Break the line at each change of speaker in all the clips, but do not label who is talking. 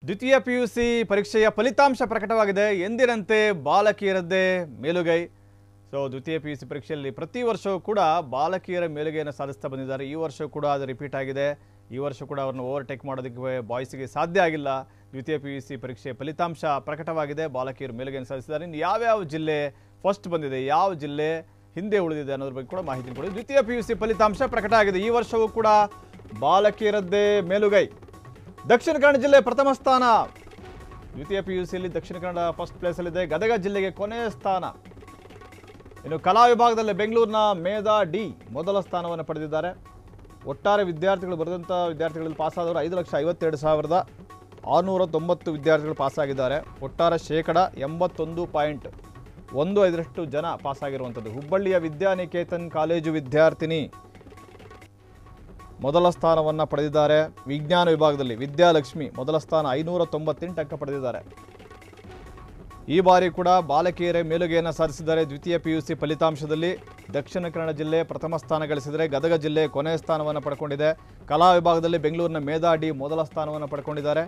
ದ್ವಿತೀಯ ಪಿಯುಸಿ ಪರೀಕ್ಷೆಯ ಫಲಿತಾಂಶ ಪ್ರಕಟವಾಗಿದೆ. ಎಂದಿನಂತೆ ಬಾಲಕಿಯರದ್ದೇ ಮೇಲುಗೈ. ದ್ವಿತೀಯ ಪಿಯುಸಿ ಪರೀಕ್ಷೆಯಲ್ಲಿ ಪ್ರತಿ ವರ್ಷವೂ ಕೂಡ ಬಾಲಕಿಯರ ಮೇಲುಗೈಯನ್ನು ಸಾಧಿಸ್ತಾ ಬಂದಿದ್ದಾರೆ. ಈ ವರ್ಷ ಕೂಡ ಅದು ರಿಪೀಟ್ ಆಗಿದೆ. ಈ ವರ್ಷ ಕೂಡ ಅವರನ್ನು ಓವರ್ಟೇಕ್ ಮಾಡೋದಕ್ಕೆ ಬಾಯ್ಸ್ಗೆ ಸಾಧ್ಯ ಆಗಿಲ್ಲ. ದ್ವಿತೀಯ ಪಿಯುಸಿ ಪರೀಕ್ಷೆಯ ಫಲಿತಾಂಶ ಪ್ರಕಟವಾಗಿದೆ. ಬಾಲಕಿಯರು ಮೇಲುಗೈಯನ್ನು ಸಾಧಿಸಿದ್ದಾರೆ. ಇನ್ನು ಯಾವ್ಯಾವ ಜಿಲ್ಲೆ ಫಸ್ಟ್ ಬಂದಿದೆ, ಯಾವ ಜಿಲ್ಲೆ ಹಿಂದೆ ಉಳಿದಿದೆ ಅನ್ನೋದ್ರ ಬಗ್ಗೆ ಕೂಡ ಮಾಹಿತಿ ಕೊಡಿ. ದ್ವಿತೀಯ ಪಿಯುಸಿ ಫಲಿತಾಂಶ ಪ್ರಕಟ ಆಗಿದೆ. ಈ ವರ್ಷವೂ ಕೂಡ ಬಾಲಕಿಯರದ್ದೇ ಮೇಲುಗೈ. ದಕ್ಷಿಣ ಕನ್ನಡ ಜಿಲ್ಲೆ ಪ್ರಥಮ ಸ್ಥಾನ. ದ್ವಿತೀಯ ಪಿಯುಸಿಯಲ್ಲಿ ದಕ್ಷಿಣ ಕನ್ನಡ ಫಸ್ಟ್ ಪ್ಲೇಸಲ್ಲಿದೆ. ಗದಗ ಜಿಲ್ಲೆಗೆ ಕೊನೆಯ ಸ್ಥಾನ. ಇನ್ನು ಕಲಾ ವಿಭಾಗದಲ್ಲಿ ಬೆಂಗಳೂರಿನ ಮೇಧಾ ಡಿ ಮೊದಲ ಸ್ಥಾನವನ್ನು ಪಡೆದಿದ್ದಾರೆ. ಒಟ್ಟಾರೆ ವಿದ್ಯಾರ್ಥಿಗಳು ಬರೆದಂಥ ವಿದ್ಯಾರ್ಥಿಗಳಲ್ಲಿ ಪಾಸಾದವರು 5,52,690 ವಿದ್ಯಾರ್ಥಿಗಳು ಪಾಸಾಗಿದ್ದಾರೆ. ಒಟ್ಟಾರೆ ಶೇಕಡ 81.15% ಜನ ಪಾಸಾಗಿರುವಂಥದ್ದು. ಹುಬ್ಬಳ್ಳಿಯ ವಿದ್ಯಾನಿಕೇತನ್ ಕಾಲೇಜು ವಿದ್ಯಾರ್ಥಿನಿ ಮೊದಲ ಸ್ಥಾನವನ್ನು ಪಡೆದಿದ್ದಾರೆ. ವಿಜ್ಞಾನ ವಿಭಾಗದಲ್ಲಿ ವಿದ್ಯಾಲಕ್ಷ್ಮಿ ಮೊದಲ ಸ್ಥಾನ 598 ಅಂಕ ಪಡೆದಿದ್ದಾರೆ. ಈ ಬಾರಿ ಕೂಡ ಬಾಲಕಿಯರೇ ಮೇಲುಗೈಯನ್ನು ಸಾಧಿಸಿದ್ದಾರೆ. ದ್ವಿತೀಯ ಪಿಯುಸಿ ಫಲಿತಾಂಶದಲ್ಲಿ ದಕ್ಷಿಣ ಕನ್ನಡ ಜಿಲ್ಲೆ ಪ್ರಥಮ ಸ್ಥಾನ ಗಳಿಸಿದರೆ ಗದಗ ಜಿಲ್ಲೆ ಕೊನೆಯ ಸ್ಥಾನವನ್ನು ಪಡ್ಕೊಂಡಿದೆ. ಕಲಾ ವಿಭಾಗದಲ್ಲಿ ಬೆಂಗಳೂರಿನ ಮೇಧಾ ಡಿ ಮೊದಲ ಸ್ಥಾನವನ್ನು ಪಡ್ಕೊಂಡಿದ್ದಾರೆ.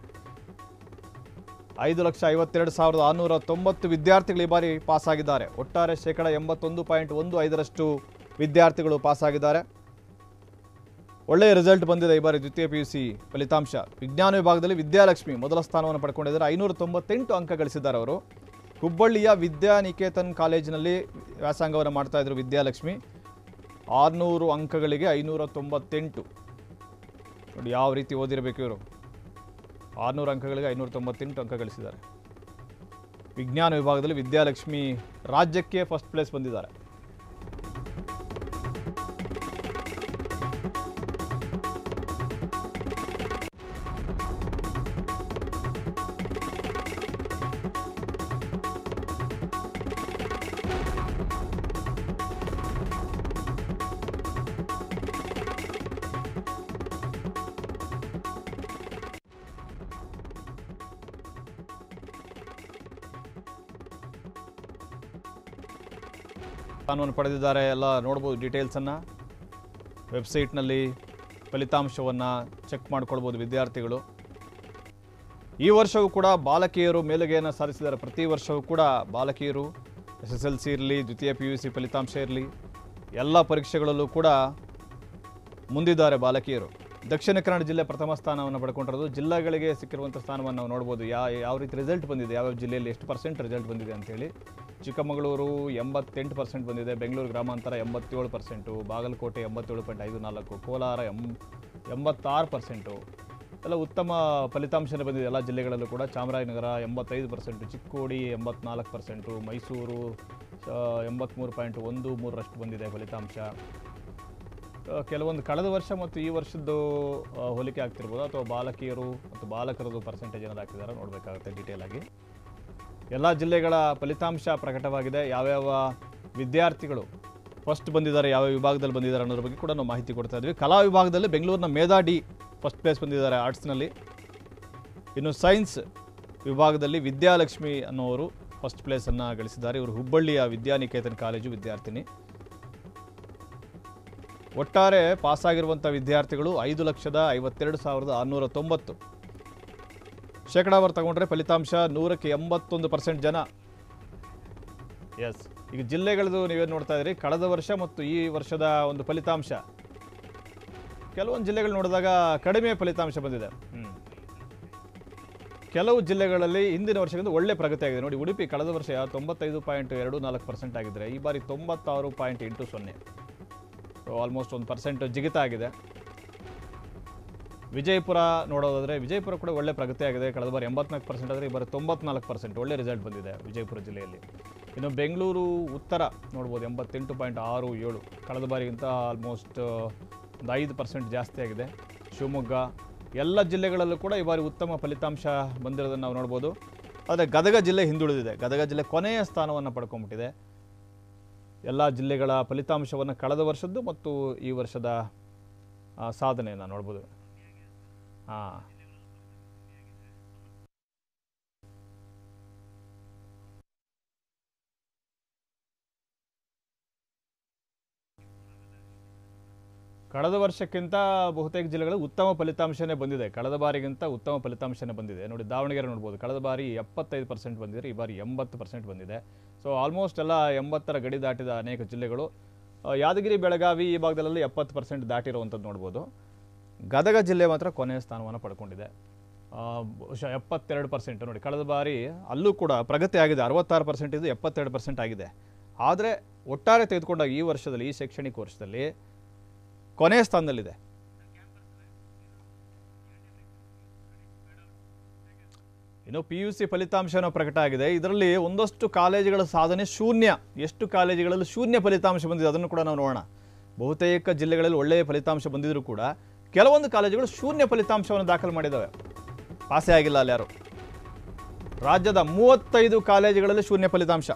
5,52,690 ವಿದ್ಯಾರ್ಥಿಗಳು ಈ ಬಾರಿ ಪಾಸಾಗಿದ್ದಾರೆ. ಒಟ್ಟಾರೆ ಶೇಕಡ 81.15% ವಿದ್ಯಾರ್ಥಿಗಳು ಪಾಸಾಗಿದ್ದಾರೆ. ಒಳ್ಳೆಯ ರಿಸಲ್ಟ್ ಬಂದಿದೆ ಈ ಬಾರಿ ದ್ವಿತೀಯ ಪಿಯುಸಿ ಫಲಿತಾಂಶ. ವಿಜ್ಞಾನ ವಿಭಾಗದಲ್ಲಿ ವಿದ್ಯಾಲಕ್ಷ್ಮಿ ಮೊದಲ ಸ್ಥಾನವನ್ನು ಪಡ್ಕೊಂಡಿದ್ದಾರೆ. 598 ಅಂಕ ಗಳಿಸಿದ್ದಾರೆ ಅವರು. ಹುಬ್ಬಳ್ಳಿಯ ವಿದ್ಯಾನಿಕೇತನ್ ಕಾಲೇಜಿನಲ್ಲಿ ವ್ಯಾಸಂಗವನ್ನು ಮಾಡ್ತಾ ಇದ್ರು ವಿದ್ಯಾಲಕ್ಷ್ಮಿ. 600 ಅಂಕಗಳಿಗೆ 598. ನೋಡಿ ಯಾವ ರೀತಿ ಓದಿರಬೇಕು ಇವರು. 600 ಅಂಕಗಳಿಗೆ 598 ಅಂಕ ಗಳಿಸಿದ್ದಾರೆ. ವಿಜ್ಞಾನ ವಿಭಾಗದಲ್ಲಿ ವಿದ್ಯಾಲಕ್ಷ್ಮಿ ರಾಜ್ಯಕ್ಕೆ ಫಸ್ಟ್ ಪ್ಲೇಸ್ ಬಂದಿದ್ದಾರೆ. ಸ್ಥಾನವನ್ನು ಪಡೆದಿದ್ದಾರೆ. ಎಲ್ಲ ನೋಡ್ಬೋದು ಡೀಟೇಲ್ಸನ್ನು. ವೆಬ್ಸೈಟ್ನಲ್ಲಿ ಫಲಿತಾಂಶವನ್ನು ಚೆಕ್ ಮಾಡ್ಕೊಳ್ಬೋದು ವಿದ್ಯಾರ್ಥಿಗಳು. ಈ ವರ್ಷವೂ ಕೂಡ ಬಾಲಕಿಯರು ಮೇಲುಗೈಯನ್ನು ಸಾಧಿಸಿದ್ದಾರೆ. ಪ್ರತಿ ವರ್ಷವೂ ಕೂಡ ಬಾಲಕಿಯರು SSLC ಇರಲಿ, ದ್ವಿತೀಯ PUC ಫಲಿತಾಂಶ ಇರಲಿ, ಎಲ್ಲ ಪರೀಕ್ಷೆಗಳಲ್ಲೂ ಕೂಡ ಮುಂದಿದ್ದಾರೆ ಬಾಲಕಿಯರು. ದಕ್ಷಿಣ ಕನ್ನಡ ಜಿಲ್ಲೆ ಪ್ರಥಮ ಸ್ಥಾನವನ್ನು ಪಡ್ಕೊಂಡಿರೋದು. ಜಿಲ್ಲೆಗಳಿಗೆ ಸಿಕ್ಕಿರುವಂಥ ಸ್ಥಾನವನ್ನು ನಾವು ನೋಡ್ಬೋದು. ಯಾವ ರೀತಿ ರಿಸಲ್ಟ್ ಬಂದಿದೆ, ಯಾವ್ಯಾವ ಜಿಲ್ಲೆಯಲ್ಲಿ ಎಷ್ಟು % ರಿಸಲ್ಟ್ ಬಂದಿದೆ ಅಂತೇಳಿ. ಚಿಕ್ಕಮಗಳೂರು 88% ಬಂದಿದೆ. ಬೆಂಗಳೂರು ಗ್ರಾಮಾಂತರ 87%, ಬಾಗಲಕೋಟೆ 87.54, ಕೋಲಾರ 86%. ಎಲ್ಲ ಉತ್ತಮ ಫಲಿತಾಂಶನೇ ಬಂದಿದೆ ಎಲ್ಲ ಜಿಲ್ಲೆಗಳಲ್ಲೂ ಕೂಡ. ಚಾಮರಾಜನಗರ 85%, ಚಿಕ್ಕೋಡಿ 84%, ಮೈಸೂರು 83.13% ಬಂದಿದೆ ಫಲಿತಾಂಶ. ಕೆಲವೊಂದು ಕಳೆದ ವರ್ಷ ಮತ್ತು ಈ ವರ್ಷದ್ದು ಹೋಲಿಕೆ ಆಗ್ತಿರ್ಬೋದು, ಅಥವಾ ಬಾಲಕಿಯರು ಮತ್ತು ಬಾಲಕರದು ಪರ್ಸೆಂಟೇಜ್ ಏನಾದ್ರು ಹಾಕ್ತಿದ್ದಾರೆ ನೋಡಬೇಕಾಗುತ್ತೆ ಡೀಟೇಲ್ ಆಗಿ. ಎಲ್ಲ ಜಿಲ್ಲೆಗಳ ಫಲಿತಾಂಶ ಪ್ರಕಟವಾಗಿದೆ. ಯಾವ್ಯಾವ ವಿದ್ಯಾರ್ಥಿಗಳು ಫಸ್ಟ್ ಬಂದಿದ್ದಾರೆ, ಯಾವ ವಿಭಾಗದಲ್ಲಿ ಬಂದಿದ್ದಾರೆ ಅನ್ನೋದ್ರ ಬಗ್ಗೆ ಕೂಡ ನಾವು ಮಾಹಿತಿ ಕೊಡ್ತಾ ಇದ್ವಿ. ಕಲಾ ವಿಭಾಗದಲ್ಲಿ ಬೆಂಗಳೂರಿನ ಮೇಧಾ ಡಿ ಫಸ್ಟ್ ಪ್ಲೇಸ್ ಬಂದಿದ್ದಾರೆ ಆರ್ಟ್ಸ್ನಲ್ಲಿ. ಇನ್ನು ಸೈನ್ಸ್ ವಿಭಾಗದಲ್ಲಿ ವಿದ್ಯಾಲಕ್ಷ್ಮಿ ಅನ್ನೋರು ಫಸ್ಟ್ ಪ್ಲೇಸನ್ನು ಗಳಿಸಿದ್ದಾರೆ. ಇವರು ಹುಬ್ಬಳ್ಳಿಯ ವಿದ್ಯಾನಿಕೇತನ್ ಕಾಲೇಜು ವಿದ್ಯಾರ್ಥಿನಿ. ಒಟ್ಟಾರೆ ಪಾಸಾಗಿರುವಂಥ ವಿದ್ಯಾರ್ಥಿಗಳು 5,52,690. ಶೇಕಡಾವಾರು ತಗೊಂಡ್ರೆ ಫಲಿತಾಂಶ 100ಕ್ಕೆ 81% ಜನ. ಎಸ್, ಈಗ ಜಿಲ್ಲೆಗಳದು ನೀವೇನು ನೋಡ್ತಾ ಇದ್ರಿ, ಕಳೆದ ವರ್ಷ ಮತ್ತು ಈ ವರ್ಷದ ಒಂದು ಫಲಿತಾಂಶ. ಕೆಲವೊಂದು ಜಿಲ್ಲೆಗಳು ನೋಡಿದಾಗ ಕಡಿಮೆ ಫಲಿತಾಂಶ ಬಂದಿದೆ. ಕೆಲವು ಜಿಲ್ಲೆಗಳಲ್ಲಿ ಹಿಂದಿನ ವರ್ಷಕ್ಕಿಂತ ಒಳ್ಳೆ ಪ್ರಗತಿ ಆಗಿದೆ. ನೋಡಿ, ಉಡುಪಿ ಕಳೆದ ವರ್ಷ 95.24% ಆಗಿದ್ದರೆ ಈ ಬಾರಿ 96.80. ಆಲ್ಮೋಸ್ಟ್ 1% ಜಿಗಿತ ಆಗಿದೆ. ವಿಜಯಪುರ ನೋಡೋದಾದರೆ ವಿಜಯಪುರ ಕೂಡ ಒಳ್ಳೆ ಪ್ರಗತಿ ಆಗಿದೆ. ಕಳೆದ ಬಾರಿ 84% ಆದರೆ ಈ ಬಾರಿ 94%. ಒಳ್ಳೆ ರಿಸಲ್ಟ್ ಬಂದಿದೆ ವಿಜಯಪುರ ಜಿಲ್ಲೆಯಲ್ಲಿ. ಇನ್ನು ಬೆಂಗಳೂರು ಉತ್ತರ ನೋಡ್ಬೋದು 88.67. ಕಳೆದ ಬಾರಿಗಿಂತ ಆಲ್ಮೋಸ್ಟ್ ಒಂದು 5% ಜಾಸ್ತಿ ಆಗಿದೆ. ಶಿವಮೊಗ್ಗ, ಎಲ್ಲ ಜಿಲ್ಲೆಗಳಲ್ಲೂ ಕೂಡ ಈ ಬಾರಿ ಉತ್ತಮ ಫಲಿತಾಂಶ ಬಂದಿರೋದನ್ನು ನಾವು ನೋಡ್ಬೋದು. ಆದರೆ ಗದಗ ಜಿಲ್ಲೆ ಹಿಂದುಳಿದಿದೆ. ಗದಗ ಜಿಲ್ಲೆ ಕೊನೆಯ ಸ್ಥಾನವನ್ನು ಪಡ್ಕೊಂಡ್ಬಿಟ್ಟಿದೆ. ಎಲ್ಲ ಜಿಲ್ಲೆಗಳ ಫಲಿತಾಂಶವನ್ನು ಕಳೆದ ವರ್ಷದ್ದು ಮತ್ತು ಈ ವರ್ಷದ ಸಾಧನೆಯನ್ನು ನೋಡ್ಬೋದು. ಕಳೆದ ವರ್ಷಕ್ಕಿಂತ ಬಹುತೇಕ ಜಿಲ್ಲೆಗಳು ಉತ್ತಮ ಫಲಿತಾಂಶನೇ ಬಂದಿದೆ. ಕಳೆದ ಬಾರಿಗಿಂತ ಉತ್ತಮ ಫಲಿತಾಂಶನೇ ಬಂದಿದೆ. ನೋಡಿ, ದಾವಣಗೆರೆ ನೋಡ್ಬೋದು, ಕಳೆದ ಬಾರಿ 75% ಬಂದಿದೆ, ಈ ಬಾರಿ 80% ಬಂದಿದೆ. ಸೊ ಆಲ್ಮೋಸ್ಟ್ ಎಲ್ಲ 80ರ ಗಡಿ ದಾಟಿದ ಅನೇಕ ಜಿಲ್ಲೆಗಳು. ಯಾದಗಿರಿ, ಬೆಳಗಾವಿ ಈ ಭಾಗದಲ್ಲಿ 70% ದಾಟಿರುವಂಥದ್ದು ನೋಡ್ಬೋದು. ಗದಗ ಜಿಲ್ಲೆ ಮಾತ್ರ ಕೊನೆಯ ಸ್ಥಾನವನ್ನು ಪಡ್ಕೊಂಡಿದೆ, 72%. ನೋಡಿ, ಕಳೆದ ಬಾರಿ ಅಲ್ಲೂ ಕೂಡ ಪ್ರಗತಿ ಆಗಿದೆ, 66% ಇದು 72% ಆಗಿದೆ. ಆದರೆ ಒಟ್ಟಾರೆ ತೆಗೆದುಕೊಂಡಾಗ ಈ ವರ್ಷದಲ್ಲಿ, ಈ ಶೈಕ್ಷಣಿಕ ವರ್ಷದಲ್ಲಿ ಕೊನೆಯ ಸ್ಥಾನದಲ್ಲಿದೆ. ಇನ್ನು PUC ಫಲಿತಾಂಶನೂ ಪ್ರಕಟ ಆಗಿದೆ. ಇದರಲ್ಲಿ ಒಂದಷ್ಟು ಕಾಲೇಜುಗಳ ಸಾಧನೆ ಶೂನ್ಯ. ಎಷ್ಟು ಕಾಲೇಜುಗಳಲ್ಲಿ ಶೂನ್ಯ ಫಲಿತಾಂಶ ಬಂದಿದೆ ಅದನ್ನು ಕೂಡ ನಾವು ನೋಡೋಣ. ಬಹುತೇಕ ಜಿಲ್ಲೆಗಳಲ್ಲಿ ಒಳ್ಳೆಯ ಫಲಿತಾಂಶ ಬಂದಿದ್ರೂ ಕೂಡ ಕೆಲವೊಂದು ಕಾಲೇಜುಗಳು ಶೂನ್ಯ ಫಲಿತಾಂಶವನ್ನು ದಾಖಲು ಮಾಡಿದ್ದಾವೆ, ಪಾಸೇ ಆಗಿಲ್ಲ ಅಲ್ಲಿ ಯಾರು. ರಾಜ್ಯದ 35 ಕಾಲೇಜುಗಳಲ್ಲಿ ಶೂನ್ಯ ಫಲಿತಾಂಶ.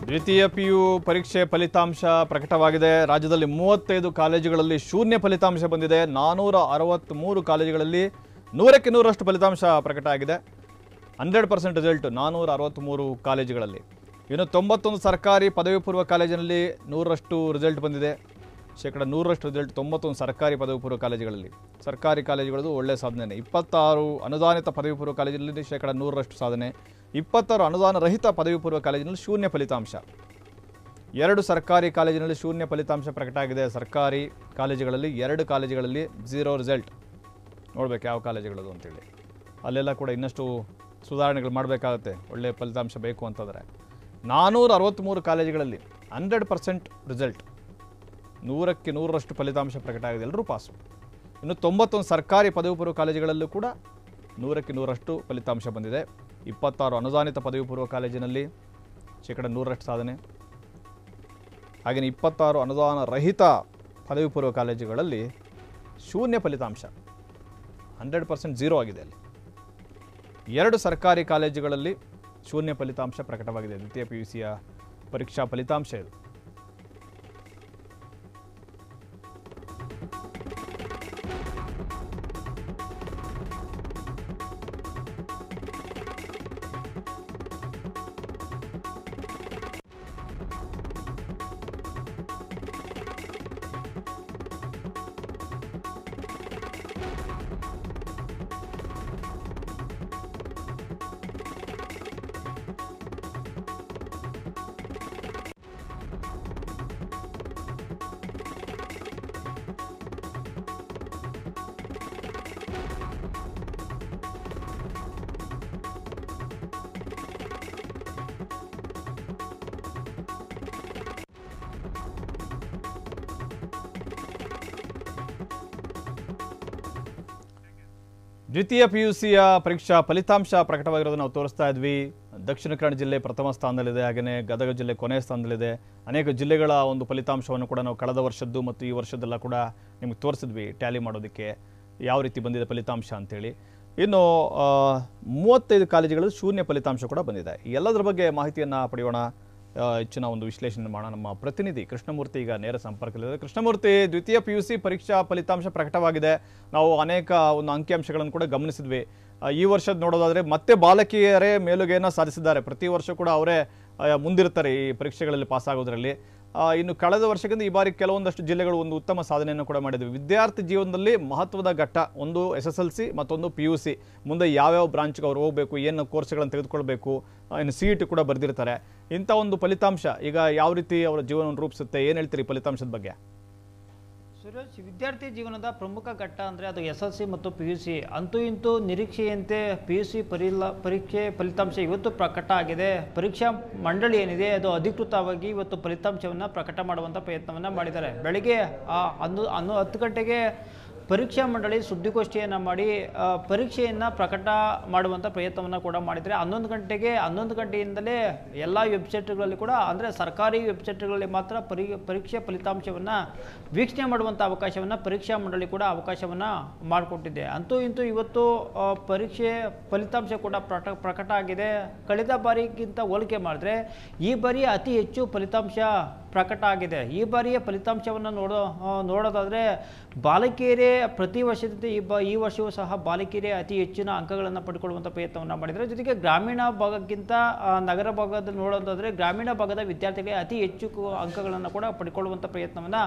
ದ್ವಿತೀಯ PU ಪರೀಕ್ಷೆ ಫಲಿತಾಂಶ ಪ್ರಕಟವಾಗಿದೆ. ರಾಜ್ಯದಲ್ಲಿ 35 ಕಾಲೇಜುಗಳಲ್ಲಿ ಶೂನ್ಯ ಫಲಿತಾಂಶ ಬಂದಿದೆ. 463 ಕಾಲೇಜುಗಳಲ್ಲಿ 100ಕ್ಕೆ 100ರಷ್ಟು ಫಲಿತಾಂಶ ಪ್ರಕಟ ಆಗಿದೆ. 100% ರಿಸಲ್ಟ್ 463 ಕಾಲೇಜುಗಳಲ್ಲಿ. ಇನ್ನು 91 ಸರ್ಕಾರಿ ಪದವಿ ಪೂರ್ವ ಕಾಲೇಜಿನಲ್ಲಿ 100ರಷ್ಟು ರಿಸಲ್ಟ್ ಬಂದಿದೆ. 100% ರಿಸಲ್ಟ್ 91 ಸರ್ಕಾರಿ ಪದವಿ ಪೂರ್ವ ಕಾಲೇಜುಗಳಲ್ಲಿ. ಸರ್ಕಾರಿ ಕಾಲೇಜುಗಳದ್ದು ಒಳ್ಳೆಯ ಸಾಧನೆ. 26 ಅನುದಾನಿತ ಪದವಿ ಪೂರ್ವ ಕಾಲೇಜಿನಲ್ಲಿ 100ರಷ್ಟು ಸಾಧನೆ. 26 ಅನುದಾನ ರಹಿತ ಪದವಿ ಪೂರ್ವ ಕಾಲೇಜಿನಲ್ಲಿ ಶೂನ್ಯ ಫಲಿತಾಂಶ. 2 ಸರ್ಕಾರಿ ಕಾಲೇಜಿನಲ್ಲಿ ಶೂನ್ಯ ಫಲಿತಾಂಶ ಪ್ರಕಟ ಆಗಿದೆ. ಸರ್ಕಾರಿ ಕಾಲೇಜುಗಳಲ್ಲಿ 2 ಕಾಲೇಜುಗಳಲ್ಲಿ 0 ರಿಸಲ್ಟ್. ನೋಡ್ಬೇಕು ಯಾವ ಕಾಲೇಜುಗಳದು ಅಂತೇಳಿ. ಅಲ್ಲೆಲ್ಲ ಕೂಡ ಇನ್ನಷ್ಟು ಸುಧಾರಣೆಗಳು ಮಾಡಬೇಕಾಗುತ್ತೆ, ಒಳ್ಳೆಯ ಫಲಿತಾಂಶ ಬೇಕು ಅಂತಂದರೆ. 463 ಕಾಲೇಜುಗಳಲ್ಲಿ 100% ರಿಸಲ್ಟ್, 100ಕ್ಕೆ 100ರಷ್ಟು ಫಲಿತಾಂಶ ಪ್ರಕಟ ಆಗಿದೆ. ಎಲ್ಲರೂ ಪಾಸು. ಇನ್ನು 91 ಸರ್ಕಾರಿ ಪದವಿ ಪೂರ್ವ ಕಾಲೇಜುಗಳಲ್ಲೂ ಕೂಡ 100ಕ್ಕೆ 100ರಷ್ಟು ಫಲಿತಾಂಶ ಬಂದಿದೆ. 26 ಅನುದಾನಿತ ಪದವಿ ಪೂರ್ವ ಕಾಲೇಜಿನಲ್ಲಿ 100% ಸಾಧನೆ. ಹಾಗೆಯೇ 26 ಅನುದಾನ ರಹಿತ ಪದವಿ ಪೂರ್ವ ಕಾಲೇಜುಗಳಲ್ಲಿ ಶೂನ್ಯ ಫಲಿತಾಂಶ, 100% 0 ಆಗಿದೆ ಅಲ್ಲಿ. 2 ಸರ್ಕಾರಿ ಕಾಲೇಜುಗಳಲ್ಲಿ ಶೂನ್ಯ ಫಲಿತಾಂಶ ಪ್ರಕಟವಾಗಿದೆ. ದ್ವಿತೀಯ PUCಯ ಪರೀಕ್ಷಾ ಫಲಿತಾಂಶ ಇದು. ದ್ವಿತೀಯ PUCಯ ಪರೀಕ್ಷಾ ಫಲಿತಾಂಶ ಪ್ರಕಟವಾಗಿರೋದನ್ನು ನಾವು ತೋರಿಸ್ತಾ ಇದ್ವಿ. ದಕ್ಷಿಣ ಕನ್ನಡ ಜಿಲ್ಲೆ ಪ್ರಥಮ ಸ್ಥಾನದಲ್ಲಿದೆ, ಹಾಗೆಯೇ ಗದಗ ಜಿಲ್ಲೆ ಕೊನೆಯ ಸ್ಥಾನದಲ್ಲಿದೆ. ಅನೇಕ ಜಿಲ್ಲೆಗಳ ಒಂದು ಫಲಿತಾಂಶವನ್ನು ಕೂಡ ನಾವು ಕಳೆದ ವರ್ಷದ್ದು ಮತ್ತು ಈ ವರ್ಷದ್ದೆಲ್ಲ ಕೂಡ ನಿಮಗೆ ತೋರಿಸಿದ್ವಿ, ಟ್ಯಾಲಿ ಮಾಡೋದಕ್ಕೆ ಯಾವ ರೀತಿ ಬಂದಿದೆ ಫಲಿತಾಂಶ ಅಂತೇಳಿ. ಇನ್ನು 35 ಕಾಲೇಜುಗಳಲ್ಲಿ ಶೂನ್ಯ ಫಲಿತಾಂಶ ಕೂಡ ಬಂದಿದೆ. ಎಲ್ಲದರ ಬಗ್ಗೆ ಮಾಹಿತಿಯನ್ನು ಪಡೆಯೋಣ, ಹೆಚ್ಚಿನ ಒಂದು ವಿಶ್ಲೇಷಣೆ ಮಾಡೋಣ. ನಮ್ಮ ಪ್ರತಿನಿಧಿ ಕೃಷ್ಣಮೂರ್ತಿ ಈಗ ನೇರ ಸಂಪರ್ಕದಲ್ಲಿದ್ದಾರೆ. ಕೃಷ್ಣಮೂರ್ತಿ, ದ್ವಿತೀಯ PUC ಪರೀಕ್ಷಾ ಫಲಿತಾಂಶ ಪ್ರಕಟವಾಗಿದೆ. ನಾವು ಅನೇಕ ಒಂದು ಅಂಕಿಅಂಶಗಳನ್ನು ಕೂಡ ಗಮನಿಸಿದ್ವಿ. ಈ ವರ್ಷದ ನೋಡೋದಾದರೆ ಮತ್ತೆ ಬಾಲಕಿಯರೇ ಮೇಲುಗೇನ ಸಾಧಿಸಿದ್ದಾರೆ. ಪ್ರತಿ ವರ್ಷ ಕೂಡ ಅವರೇ ಮುಂದಿರ್ತಾರೆ ಈ ಪರೀಕ್ಷೆಗಳಲ್ಲಿ ಪಾಸ್ ಆಗೋದ್ರಲ್ಲಿ. ಇನ್ನು ಕಳೆದ ವರ್ಷಕ್ಕಿಂತ ಈ ಬಾರಿ ಕೆಲವೊಂದಷ್ಟು ಜಿಲ್ಲೆಗಳು ಒಂದು ಉತ್ತಮ ಸಾಧನೆಯನ್ನು ಕೂಡ ಮಾಡಿದ್ವಿ. ವಿದ್ಯಾರ್ಥಿ ಜೀವನದಲ್ಲಿ ಮಹತ್ವದ ಘಟ್ಟ, ಒಂದು SSLC ಮತ್ತೊಂದು PUC. ಮುಂದೆ ಯಾವ್ಯಾವ ಬ್ರಾಂಚ್ಗೆ ಅವ್ರು ಹೋಗಬೇಕು, ಏನು ಕೋರ್ಸ್ಗಳನ್ನು ತೆಗೆದುಕೊಳ್ಬೇಕು, ಇನ್ನು CET ಕೂಡ ಬರೆದಿರ್ತಾರೆ. ಇಂಥ ಒಂದು ಫಲಿತಾಂಶ ಈಗ ಯಾವ ರೀತಿ ಅವರ ಜೀವನವನ್ನು ರೂಪಿಸುತ್ತೆ, ಏನು ಹೇಳ್ತೀರಿ ಫಲಿತಾಂಶದ ಬಗ್ಗೆ?
ಸುರೇಶ್, ವಿದ್ಯಾರ್ಥಿ ಜೀವನದ ಪ್ರಮುಖ ಘಟ್ಟ ಅಂದರೆ ಅದು SSLC ಮತ್ತು PUC. ಅಂತೂ ಇಂತೂ ನಿರೀಕ್ಷೆಯಂತೆ PUC ಪರೀಕ್ಷೆ ಫಲಿತಾಂಶ ಇವತ್ತು ಪ್ರಕಟ ಆಗಿದೆ. ಪರೀಕ್ಷಾ ಮಂಡಳಿ ಏನಿದೆ ಅದು ಅಧಿಕೃತವಾಗಿ ಇವತ್ತು ಫಲಿತಾಂಶವನ್ನು ಪ್ರಕಟ ಮಾಡುವಂಥ ಪ್ರಯತ್ನವನ್ನು ಮಾಡಿದ್ದಾರೆ. ಬೆಳಗ್ಗೆ 10 ಗಂಟೆಗೆ ಪರೀಕ್ಷಾ ಮಂಡಳಿ ಸುದ್ದಿಗೋಷ್ಠಿಯನ್ನು ಮಾಡಿ ಪರೀಕ್ಷೆಯನ್ನು ಪ್ರಕಟ ಮಾಡುವಂಥ ಪ್ರಯತ್ನವನ್ನು ಕೂಡ ಮಾಡಿದರೆ 11 ಗಂಟೆಯಿಂದಲೇ ಎಲ್ಲ ವೆಬ್ಸೈಟ್ಗಳಲ್ಲಿ ಕೂಡ ಅಂದರೆ ಸರ್ಕಾರಿ ವೆಬ್ಸೈಟ್ಗಳಲ್ಲಿ ಮಾತ್ರ ಪರೀಕ್ಷೆ ಫಲಿತಾಂಶವನ್ನು ವೀಕ್ಷಣೆ ಮಾಡುವಂಥ ಅವಕಾಶವನ್ನು ಪರೀಕ್ಷಾ ಮಂಡಳಿ ಕೂಡ ಅವಕಾಶವನ್ನು ಮಾಡಿಕೊಟ್ಟಿದೆ. ಅಂತೂ ಇಂತೂ ಇವತ್ತು ಪರೀಕ್ಷೆ ಫಲಿತಾಂಶ ಕೂಡ ಪ್ರಕಟ ಆಗಿದೆ. ಕಳೆದ ಬಾರಿಗಿಂತ ಹೋಲಿಕೆ ಮಾಡಿದ್ರೆ ಈ ಬಾರಿ ಅತಿ ಹೆಚ್ಚು ಫಲಿತಾಂಶ ಪ್ರಕಟ ಆಗಿದೆ. ಈ ಬಾರಿಯ ಫಲಿತಾಂಶವನ್ನು ನೋಡೋದಾದರೆ ಬಾಲಕಿಯರೇ ಪ್ರತಿ ವರ್ಷದಂತೆ ಈ ವರ್ಷವೂ ಸಹ ಬಾಲಕಿಯರೇ ಅತಿ ಹೆಚ್ಚಿನ ಅಂಕಗಳನ್ನು ಪಡ್ಕೊಳ್ಳುವಂಥ ಪ್ರಯತ್ನವನ್ನು ಮಾಡಿದ್ದಾರೆ. ಜೊತೆಗೆ ಗ್ರಾಮೀಣ ಭಾಗಕ್ಕಿಂತ ನಗರ ಭಾಗದಲ್ಲಿ ನೋಡೋದಾದರೆ ಗ್ರಾಮೀಣ ಭಾಗದ ವಿದ್ಯಾರ್ಥಿಗಳಿಗೆ ಅತಿ ಹೆಚ್ಚು ಅಂಕಗಳನ್ನು ಕೂಡ ಪಡ್ಕೊಳ್ಳುವಂಥ ಪ್ರಯತ್ನವನ್ನು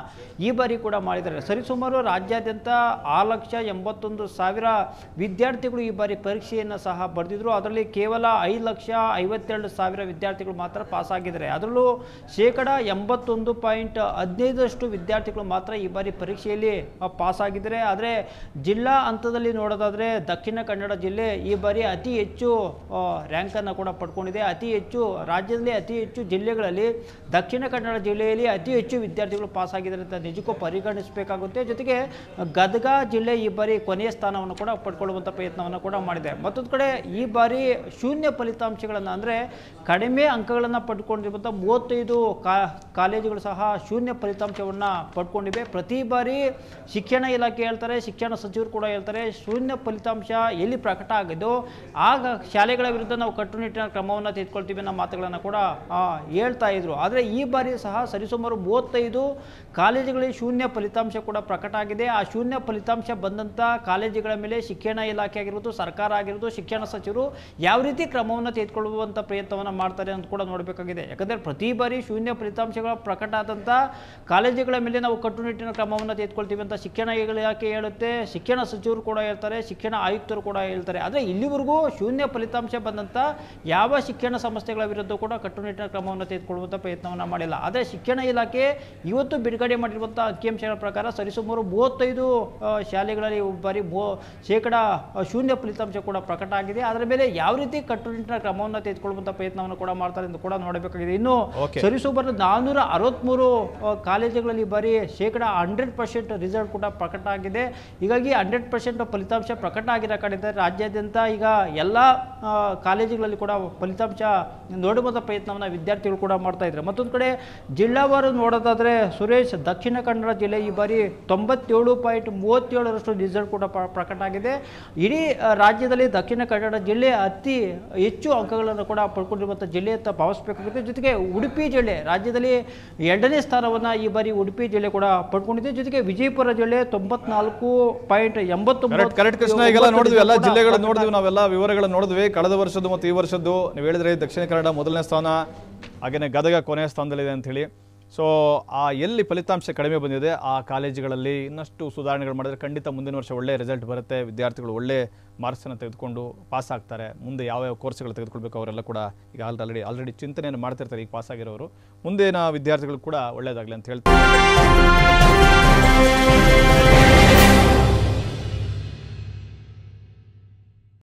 ಈ ಬಾರಿ ಕೂಡ ಮಾಡಿದ್ದಾರೆ. ಸರಿಸುಮಾರು ರಾಜ್ಯಾದ್ಯಂತ 6,81,000 ವಿದ್ಯಾರ್ಥಿಗಳು ಈ ಬಾರಿ ಪರೀಕ್ಷೆಯನ್ನು ಸಹ ಬರೆದಿದ್ರು. ಅದರಲ್ಲಿ ಕೇವಲ 5,52,000 ವಿದ್ಯಾರ್ಥಿಗಳು ಮಾತ್ರ ಪಾಸ್ ಆಗಿದ್ದಾರೆ. ಅದರಲ್ಲೂ ಶೇಕಡ 81.15% ವಿದ್ಯಾರ್ಥಿಗಳು ಮಾತ್ರ ಈ ಬಾರಿ ಪರೀಕ್ಷೆಯಲ್ಲಿ ಪಾಸ್ ಆಗಿದ್ದಾರೆ. ಆದರೆ ಜಿಲ್ಲಾ ಹಂತದಲ್ಲಿ ನೋಡೋದಾದರೆ ದಕ್ಷಿಣ ಕನ್ನಡ ಜಿಲ್ಲೆ ಈ ಬಾರಿ ಅತಿ ಹೆಚ್ಚು ರ್ಯಾಂಕನ್ನು ಕೂಡ ಪಡ್ಕೊಂಡಿದೆ. ರಾಜ್ಯದಲ್ಲಿ ಅತಿ ಹೆಚ್ಚು ಜಿಲ್ಲೆಗಳಲ್ಲಿ ದಕ್ಷಿಣ ಕನ್ನಡ ಜಿಲ್ಲೆಯಲ್ಲಿ ಅತಿ ಹೆಚ್ಚು ವಿದ್ಯಾರ್ಥಿಗಳು ಪಾಸ್ ಆಗಿದ್ದಾರೆ ಅಂತ ನಿಜಕ್ಕೂ ಪರಿಗಣಿಸಬೇಕಾಗುತ್ತೆ. ಜೊತೆಗೆ ಗದಗ ಜಿಲ್ಲೆ ಈ ಬಾರಿ ಕೊನೆಯ ಸ್ಥಾನವನ್ನು ಕೂಡ ಪಡ್ಕೊಳ್ಳುವಂಥ ಪ್ರಯತ್ನವನ್ನು ಕೂಡ ಮಾಡಿದೆ. ಮತ್ತೊಂದು ಕಡೆ ಈ ಬಾರಿ ಶೂನ್ಯ ಫಲಿತಾಂಶಗಳನ್ನು ಅಂದರೆ ಕಡಿಮೆ ಅಂಕಗಳನ್ನು ಪಡ್ಕೊಂಡಿರುವಂಥ 35 ಕಾಲೇಜುಗಳು ಸಹ ಶೂನ್ಯ ಫಲಿತಾಂಶವನ್ನು ಪಡ್ಕೊಂಡಿವೆ. ಪ್ರತಿ ಬಾರಿ ಶಿಕ್ಷಣ ಇಲಾಖೆ ಹೇಳ್ತಾರೆ, ಶಿಕ್ಷಣ ಸಚಿವರು ಕೂಡ ಹೇಳ್ತಾರೆ, ಶೂನ್ಯ ಫಲಿತಾಂಶ ಎಲ್ಲಿ ಪ್ರಕಟ ಆಗಿದ್ದು ಆಗ ಶಾಲೆಗಳ ವಿರುದ್ಧ ನಾವು ಕಟ್ಟುನಿಟ್ಟಿನ ಕ್ರಮವನ್ನು ತೆಗೆದುಕೊಳ್ತೀವಿ ಅನ್ನೋ ಮಾತುಗಳನ್ನು ಕೂಡ ಹೇಳ್ತಾ ಇದ್ರು. ಆದರೆ ಈ ಬಾರಿ ಸಹ ಸರಿಸುಮಾರು 35 ಕಾಲೇಜುಗಳಿಗೆ ಶೂನ್ಯ ಫಲಿತಾಂಶ ಕೂಡ ಪ್ರಕಟ ಆಗಿದೆ. ಆ ಶೂನ್ಯ ಫಲಿತಾಂಶ ಬಂದಂಥ ಕಾಲೇಜುಗಳ ಮೇಲೆ ಶಿಕ್ಷಣ ಇಲಾಖೆ ಆಗಿರ್ಬೋದು, ಸರ್ಕಾರ ಆಗಿರ್ಬೋದು, ಶಿಕ್ಷಣ ಸಚಿವರು ಯಾವ ರೀತಿ ಕ್ರಮವನ್ನು ತೆಗೆದುಕೊಳ್ಳುವಂಥ ಪ್ರಯತ್ನವನ್ನು ಮಾಡ್ತಾರೆ ಅಂತ ಕೂಡ ನೋಡಬೇಕಾಗಿದೆ. ಯಾಕಂದರೆ ಪ್ರತಿ ಬಾರಿ ಶೂನ್ಯ ಫಲಿತಾಂಶಗಳ ಪ್ರಕಟ ಆದಂಥ ಕಾಲೇಜುಗಳ ಮೇಲೆ ನಾವು ಕಟ್ಟುನಿಟ್ಟಿನ ಕ್ರಮವನ್ನು ತೆಗೆದುಕೊಳ್ತೀವಿ ಅಂತ ಶಿಕ್ಷಣ ಇಲಾಖೆ ಹೇಳುತ್ತೆ, ಶಿಕ್ಷಣ ಸಚಿವರು ಕೂಡ ಹೇಳ್ತಾರೆ, ಶಿಕ್ಷಣ ಆಯುಕ್ತರು ಕೂಡ ಹೇಳ್ತಾರೆ. ಆದರೆ ಇಲ್ಲಿವರೆಗೂ ಶೂನ್ಯ ಫಲಿತಾಂಶ ಬಂದಂಥ ಯಾವ ಶಿಕ್ಷಣ ಸಂಸ್ಥೆಗಳ ವಿರುದ್ಧ ಕೂಡ ಕಟ್ಟುನಿಟ್ಟಿನ ಕ್ರಮವನ್ನು ತೆಗೆದುಕೊಳ್ಳುವಂಥ ಪ್ರಯತ್ನವನ್ನು ಮಾಡಿಲ್ಲ. ಆದರೆ ಶಿಕ್ಷಣ ಇಲಾಖೆ ಇವತ್ತು ಬಿಡುಗಡೆ ಮಾಡಿರುವಂಥ ಅಂಕಿಅಂಶಗಳ ಪ್ರಕಾರ ಸರಿಸುಮಾರು 35 ಶಾಲೆಗಳಲ್ಲಿ ಬಾರಿ ಶೇಕಡ ಶೂನ್ಯ ಫಲಿತಾಂಶ ಕೂಡ ಪ್ರಕಟ ಆಗಿದೆ. ಅದರ ಮೇಲೆ ಯಾವ ರೀತಿ ಕಟ್ಟುನಿಟ್ಟಿನ ಕ್ರಮವನ್ನು ತೆಗೆದುಕೊಳ್ಳುವಂಥ ಪ್ರಯತ್ನವನ್ನು ಕೂಡ ಮಾಡ್ತಾರೆ ಎಂದು ಕೂಡ ನೋಡಬೇಕಾಗಿದೆ. ಇನ್ನು ಸರಿಸುಮಾರು 463 ಕಾಲೇಜುಗಳಲ್ಲಿ ಬಾರಿ ಶೇಕಡ 100% ರಿಸಲ್ಟ್ ಕೂಡ ಪ್ರಕಟ ಆಗಿದೆ. ಹೀಗಾಗಿ 100% ಫಲಿತಾಂಶ ಪ್ರಕಟ ಆಗಿರೋ ಕಡೆ ರಾಜ್ಯಾದ್ಯಂತ ಈಗ ಎಲ್ಲ ಕಾಲೇಜುಗಳಲ್ಲಿ ಕೂಡ ಫಲಿತಾಂಶ ನೋಡುವಂಥ ಪ್ರಯತ್ನವನ್ನು ವಿದ್ಯಾರ್ಥಿಗಳು ಕೂಡ ಮಾಡ್ತಾ ಇದ್ದಾರೆ. ಮತ್ತೊಂದು ಕಡೆ ಜಿಲ್ಲಾವಾರು ನೋಡೋದಾದರೆ ಸುರೇಶ್, ದಕ್ಷಿಣ ಕನ್ನಡ ಜಿಲ್ಲೆ ಈ ಬಾರಿ 97.37% ರಿಸಲ್ಟ್ ಕೂಡ ಪ್ರಕಟ ಆಗಿದೆ. ಇಡೀ ರಾಜ್ಯದಲ್ಲಿ ದಕ್ಷಿಣ ಕನ್ನಡ ಜಿಲ್ಲೆ ಅತಿ ಹೆಚ್ಚು ಅಂಕಗಳನ್ನು ಕೂಡ ಪಡ್ಕೊಂಡಿರುವಂಥ ಜಿಲ್ಲೆ ಅಂತ ಭಾವಿಸಬೇಕಾಗುತ್ತೆ. ಜೊತೆಗೆ ಉಡುಪಿ ಜಿಲ್ಲೆ ರಾಜ್ಯದಲ್ಲಿ 2ನೇ ಸ್ಥಾನವನ್ನು ಈ ಬಾರಿ ಉಡುಪಿ ಜಿಲ್ಲೆ ಕೂಡ ಪಡ್ಕೊಂಡಿದೆ. ಜೊತೆಗೆ ವಿಜಯಪುರ ಜಿಲ್ಲೆ 94.89.
ಕರೆಕ್ಟ್ ಕೃಷ್ಣ, ಈಗೆಲ್ಲ ನೋಡಿದ್ವಿ, ಎಲ್ಲ ಜಿಲ್ಲೆಗಳು ನೋಡಿದ್ವಿ, ನಾವೆಲ್ಲ ವಿವರಗಳನ್ನು ನೋಡಿದ್ವಿ. ಕಳೆದ ವರ್ಷದ್ದು ಮತ್ತು ಈ ವರ್ಷದ್ದು ನೀವು ಹೇಳಿದ್ರೆ ದಕ್ಷಿಣ ಕನ್ನಡ ಮೊದಲನೇ ಸ್ಥಾನ, ಹಾಗೆಯೇ ಗದಗ ಕೊನೆಯ ಸ್ಥಾನದಲ್ಲಿದೆ ಅಂತ ಹೇಳಿ. ಸೊ ಎಲ್ಲಿ ಫಲಿತಾಂಶ ಕಡಿಮೆ ಬಂದಿದೆ ಆ ಕಾಲೇಜುಗಳಲ್ಲಿ ಇನ್ನಷ್ಟು ಸುಧಾರಣೆಗಳು ಮಾಡಿದ್ರೆ ಖಂಡಿತ ಮುಂದಿನ ವರ್ಷ ಒಳ್ಳೆ ರಿಸಲ್ಟ್ ಬರುತ್ತೆ. ವಿದ್ಯಾರ್ಥಿಗಳು ಒಳ್ಳೆ ಮಾರ್ಕ್ಸನ್ನು ತೆಗೆದುಕೊಂಡು ಪಾಸ್ ಆಗ್ತಾರೆ. ಮುಂದೆ ಯಾವ ಕೋರ್ಸ್ಗಳು ತೆಗೆದುಕೊಳ್ಬೇಕು ಅವರೆಲ್ಲ ಕೂಡ ಈಗ ಆಲ್ರೆಡಿ ಚಿಂತನೆಯನ್ನು ಮಾಡ್ತಿರ್ತಾರೆ. ಈಗ ಪಾಸ್ ಆಗಿರೋರು ಮುಂದಿನ ವಿದ್ಯಾರ್ಥಿಗಳು ಕೂಡ ಒಳ್ಳೆಯದಾಗಲಿ ಅಂತ ಹೇಳ್ತಾರೆ.